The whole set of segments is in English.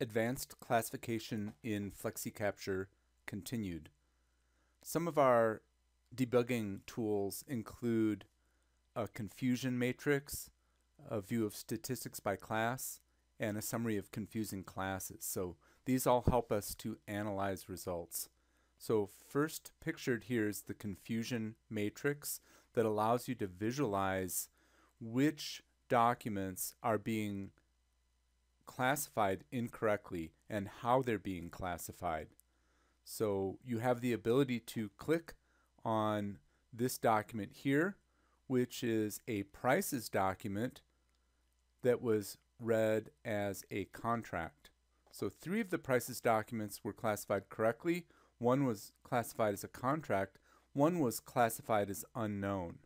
Advanced classification in FlexiCapture continued. Some of our debugging tools include a confusion matrix, a view of statistics by class, and a summary of confusing classes. So these all help us to analyze results. So first pictured here is the confusion matrix that allows you to visualize which documents are being classified incorrectly and how they're being classified. So you have the ability to click on this document here, which is a prices document that was read as a contract. So 3 of the prices documents were classified correctly. 1 was classified as a contract. 1 was classified as unknown.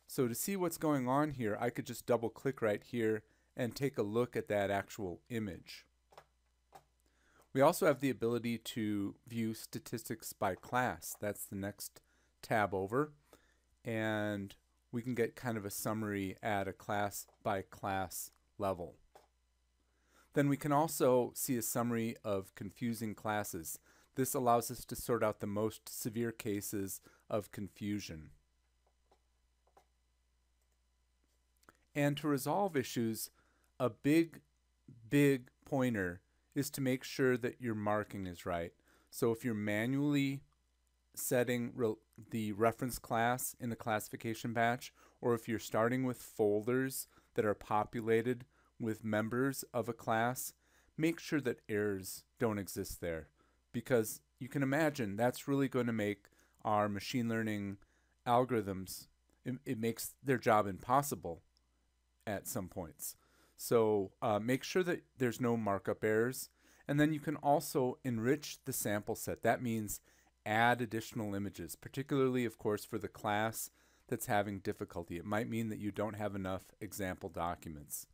So to see what's going on here, I could just double click right here and take a look at that actual image. We also have the ability to view statistics by class. That's the next tab over. And we can get kind of a summary at a class by class level. Then we can also see a summary of confusing classes. This allows us to sort out the most severe cases of confusion. And to resolve issues, a big pointer is to make sure that your marking is right. So if you're manually setting the reference class in the classification batch, or if you're starting with folders that are populated with members of a class, make sure that errors don't exist there, because you can imagine that's really going to make our machine learning algorithms, it makes their job impossible at some points. So make sure that there's no markup errors. And then you can also enrich the sample set. That means add additional images, particularly, of course, for the class that's having difficulty. It might mean that you don't have enough example documents.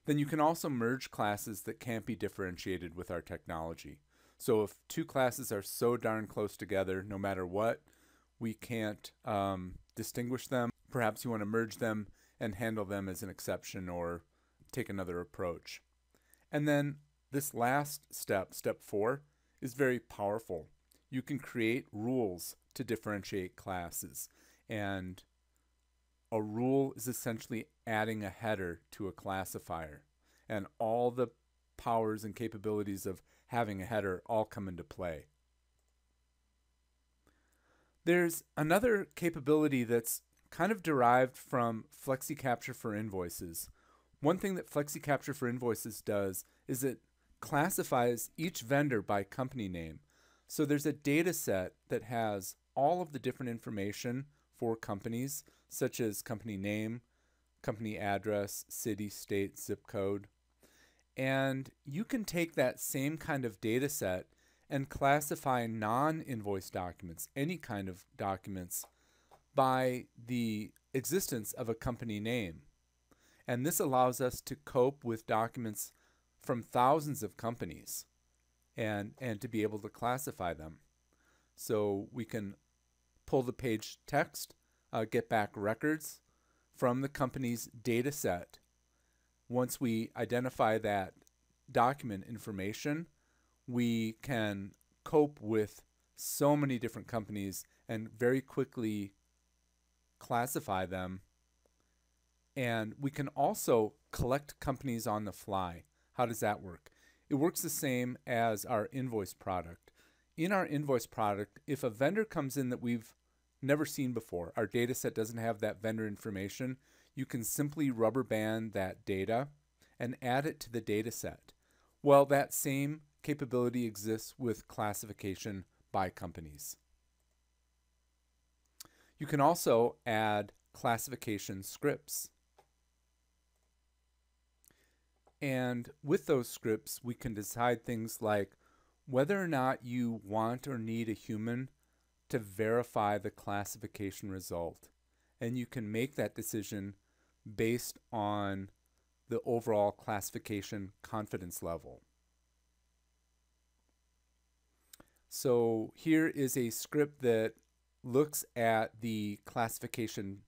Then you can also merge classes that can't be differentiated with our technology. So if 2 classes are so darn close together, no matter what, we can't distinguish them. Perhaps you want to merge them and handle them as an exception or take another approach. And then this last step, step 4, is very powerful. You can create rules to differentiate classes. And a rule is essentially adding a header to a classifier. And all the powers and capabilities of having a header all come into play. There's another capability that's kind of derived from FlexiCapture for invoices. One thing that FlexiCapture for invoices does is it classifies each vendor by company name. So there's a data set that has all of the different information for companies, such as company name, company address, city, state, zip code. And you can take that same kind of data set and classify non-invoice documents, any kind of documents, by the existence of a company name. And this allows us to cope with documents from thousands of companies and to be able to classify them. So we can pull the page text, get back records from the company's data set. Once we identify that document information, we can cope with so many different companies and very quickly classify them. And we can also collect companies on the fly. How does that work? It works the same as our invoice product. In our invoice product, if a vendor comes in that we've never seen before, our data set doesn't have that vendor information, you can simply rubber band that data and add it to the data set. Well, that same capability exists with classification by companies. You can also add classification scripts. And with those scripts, we can decide things like whether or not you want or need a human to verify the classification result. And you can make that decision based on the overall classification confidence level. So here is a script that looks at the classification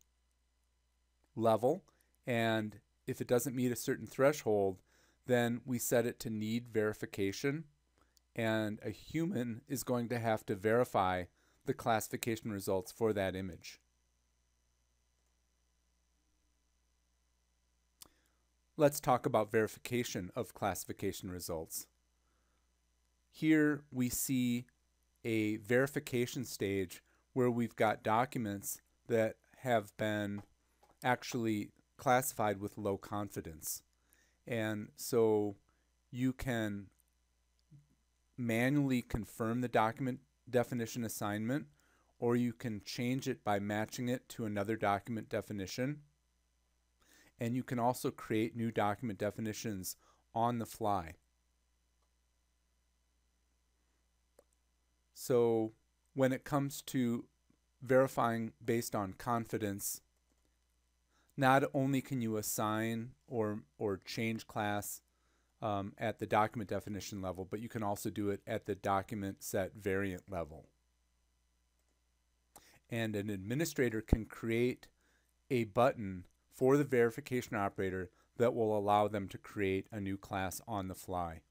level, and if it doesn't meet a certain threshold, then we set it to need verification, and a human is going to have to verify the classification results for that image. Let's talk about verification of classification results. Here we see a verification stage where we've got documents that have been actually classified with low confidence. And so you can manually confirm the document definition assignment, or you can change it by matching it to another document definition. And you can also create new document definitions on the fly. So when it comes to verifying based on confidence, not only can you assign or change class at the document definition level, but you can also do it at the document set variant level. And an administrator can create a button for the verification operator that will allow them to create a new class on the fly.